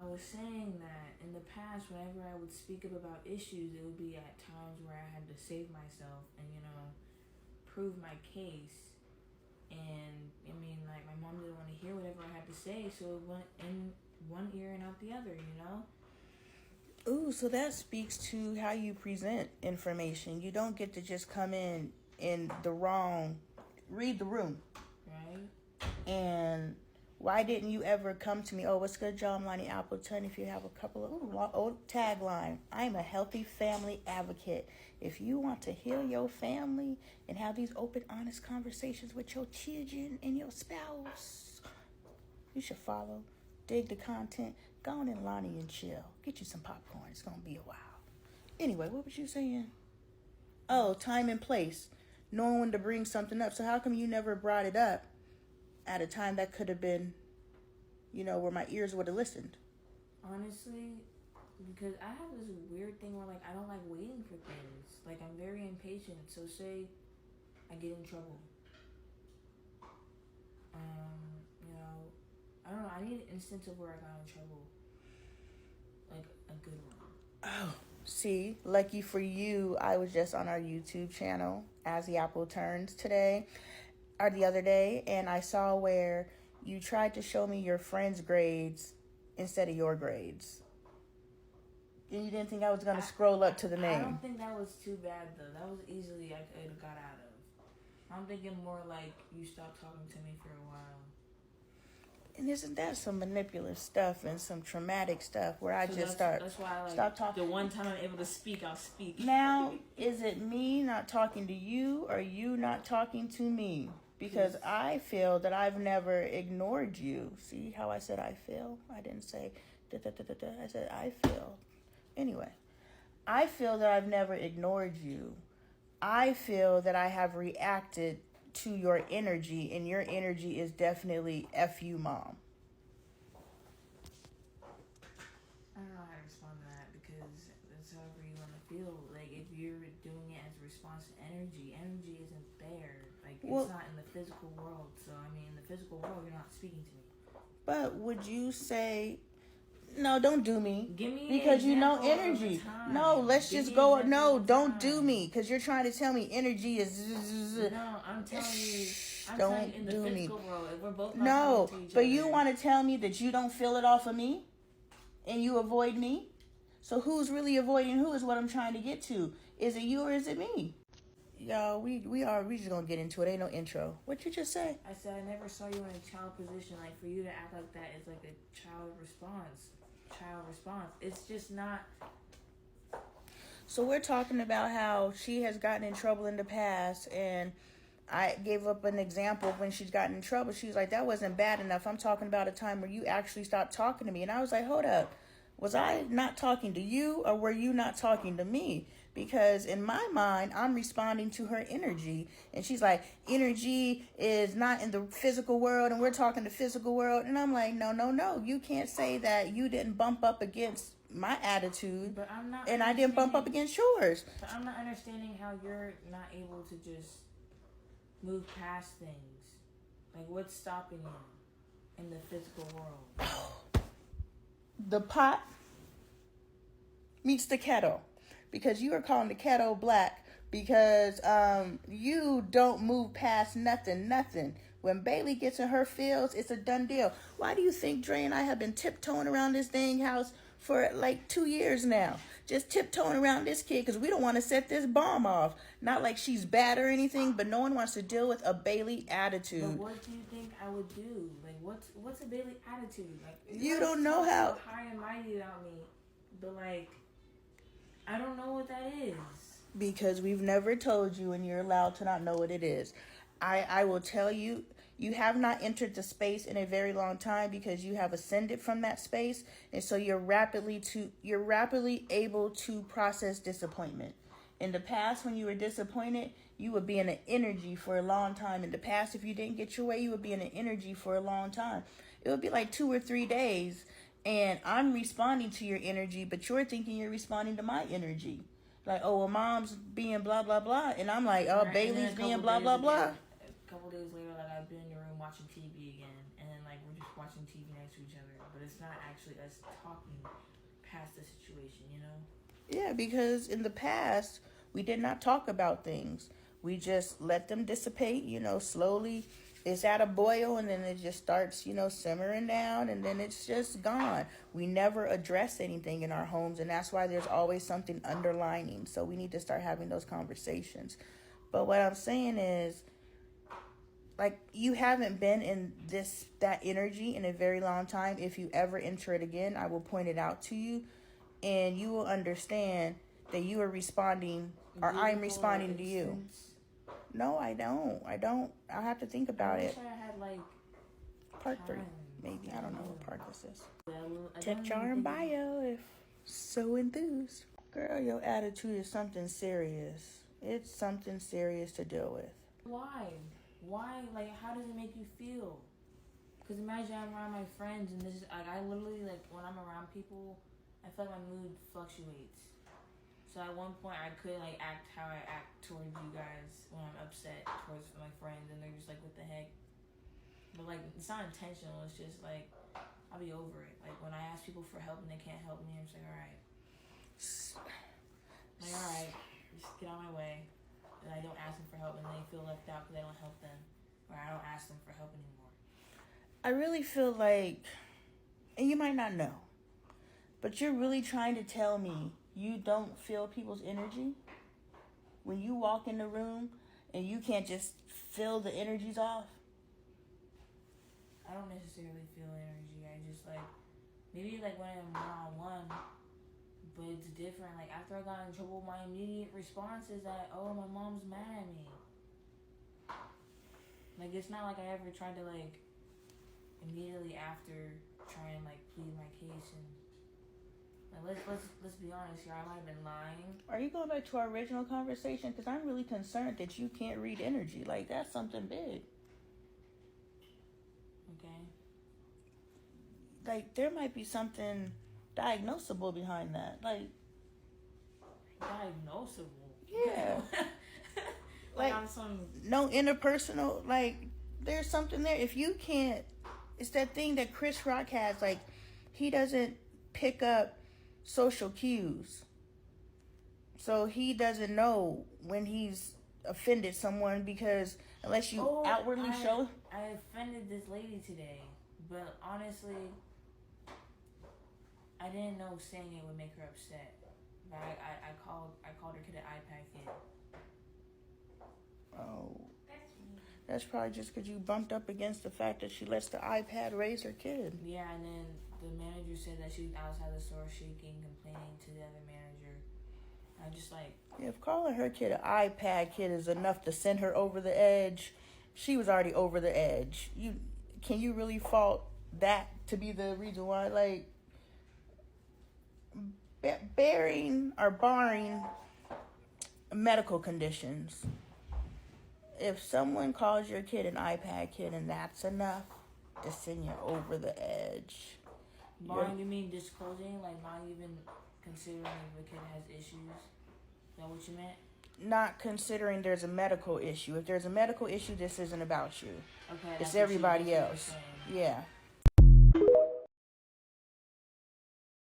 I was saying that in the past, whenever I would speak up about issues, it would be at times where I had to save myself and, prove my case. And, I mean, like, my mom didn't want to hear whatever I had to say, so it went in one ear and out the other. Ooh, so that speaks to how you present information. You don't get to just come in the wrong, read the room. Right? And why didn't you ever come to me? Oh, what's good, John Lonnie Appleton? If you have a couple of old tagline, I'm a healthy family advocate. If you want to heal your family and have these open, honest conversations with your children and your spouse, you should follow. Dig the content. Go on in, Lonnie, and chill. Get you some popcorn. It's gonna be a while. Anyway, what was you saying? Oh, time and place. Knowing when to bring something up. So how come you never brought it up at a time that could have been, where my ears would have listened? Honestly, because I have this weird thing where, like, I don't like waiting for things. Like, I'm very impatient. So say I get in trouble. I don't know. I need an instance of where I got in trouble. Like, a good one. Oh, see, lucky for you, I was just on our YouTube channel, As the Apple Turns, today, or the other day, and I saw where you tried to show me your friends' grades instead of your grades. And you didn't think I was going to scroll up to the name. I don't think that was too bad, though. That was easily I could have got out of. I'm thinking more like you stopped talking to me for a while. And isn't that some manipulative stuff and some traumatic stuff where I just that's why I stop talking? The one time I'm able to speak, I'll speak. Now, is it me not talking to you or you not talking to me? Because I feel that I've never ignored you. See how I said I feel? I didn't say da-da-da-da-da. I said I feel. Anyway, I feel that I've never ignored you. I feel that I have reacted to your energy, and your energy is definitely F you, Mom. I don't know how to respond to that because that's however you want to feel. Like, if you're doing it as a response to energy isn't there. Like, it's not in the physical world. So, I mean, in the physical world, you're not speaking to me. But would you say, no, don't do me. Give me because energy. No, let's just go. No, don't do me because you're trying to tell me energy is. No, I'm telling you. Don't in the do physical me. World, we're both no, to each but other. You want to tell me that you don't feel it off of me, and you avoid me. So who's really avoiding who is what I'm trying to get to. Is it you or is it me? Y'all, we just gonna get into it. Ain't no intro. What you just say? I said I never saw you in a child position. Like, for you to act like that is like a child response. It's just not. So we're talking about how she has gotten in trouble in the past, and I gave up an example of when she's gotten in trouble. She was like, that wasn't bad enough. I'm talking about a time where you actually stopped talking to me. And I was like, hold up. Was I not talking to you, or were you not talking to me? Because in my mind, I'm responding to her energy. And she's like, energy is not in the physical world, and we're talking the physical world. And I'm like, no. You can't say that you didn't bump up against my attitude, but I'm not, and I didn't bump up against yours. But I'm not understanding how you're not able to just move past things. Like, what's stopping you in the physical world? The pot meets the kettle, because you are calling the kettle black because you don't move past nothing. When Bailey gets in her feels, it's a done deal. Why do you think Dre and I have been tiptoeing around this dang house for like 2 years now? Just tiptoeing around this kid because we don't want to set this bomb off. Not like she's bad or anything, but no one wants to deal with a Bailey attitude. But what do you think I would do? Like, what's a Bailey attitude? Like, you don't know how so high and mighty about me, but like, I don't know what that is. Because we've never told you, and you're allowed to not know what it is. I will tell you, you have not entered the space in a very long time because you have ascended from that space, and so you're rapidly able to process disappointment. In the past, when you were disappointed, you would be in an energy for a long time. In the past, if you didn't get your way, you would be in an energy for a long time. It would be like 2 or 3 days, and I'm responding to your energy, but you're thinking you're responding to my energy. Like, oh, well, Mom's being blah, blah, blah. And I'm like, oh, right, Bailey's being blah, blah, blah. A couple days later, like, I've been in your room watching TV again. And then, like we're just watching TV next to each other, but it's not actually us talking past the situation, you know? Yeah, because in the past, we did not talk about things. We just let them dissipate, slowly. It's at a boil and then it just starts, simmering down and then it's just gone. We never address anything in our homes, and that's why there's always something underlining. So we need to start having those conversations. But what I'm saying is, like, you haven't been in that energy in a very long time. If you ever enter it again, I will point it out to you, and you will understand that you are responding, or I'm responding to you. No, I don't. I'll have to think about it. I wish I had, like, Part 3, maybe. I don't know what part this is. Check your bio if so enthused. Girl, your attitude is something serious. It's something serious to deal with. Why? Like, how does it make you feel? Because imagine I'm around my friends and this is, like, I literally, like, when I'm around people, I feel like my mood fluctuates. So at one point I could, like, act how I act towards you guys when I'm upset towards my friends, and they're just like, what the heck? But, like, it's not intentional. It's just, like, I'll be over it. Like, when I ask people for help and they can't help me, I'm just like, alright. Like, alright, just get out of my way. And I don't ask them for help, and they feel left out because I don't help them, or I don't ask them for help anymore. I really feel like, and you might not know, but you're really trying to tell me you don't feel people's energy? When you walk in the room and you can't just feel the energies off? I don't necessarily feel energy. I just, like, maybe, like, when I'm one-on-one, but it's different. Like, after I got in trouble, my immediate response is that, oh, my mom's mad at me. Like, it's not like I ever tried to, like, immediately after try and, like, plead my case. And, like, let's be honest here. I might have been lying. Are you going back to our original conversation? Because I'm really concerned that you can't read energy. Like, that's something big. Okay. Like, there might be something diagnosable behind that. Like, diagnosable? Yeah. Like, on some... No interpersonal, like, there's something there. If you can't, it's that thing that Chris Rock has, like, he doesn't pick up social cues. So he doesn't know when he's offended someone, because unless you outwardly show... I offended this lady today, but honestly, I didn't know saying it would make her upset. But I called her kid an iPad kid. Oh. That's probably just because you bumped up against the fact that she lets the iPad raise her kid. Yeah, and then the manager said that she was outside the store shaking, complaining to the other manager. I just, like... If calling her kid an iPad kid is enough to send her over the edge, she was already over the edge. Can you really fault that to be the reason why? Like, barring medical conditions, if someone calls your kid an iPad kid and that's enough to send you over the edge. Barring, you mean disclosing? Like, not even considering if the kid has issues? Is that what you meant? Not considering there's a medical issue. If there's a medical issue, this isn't about you. Okay. It's everybody else. Yeah.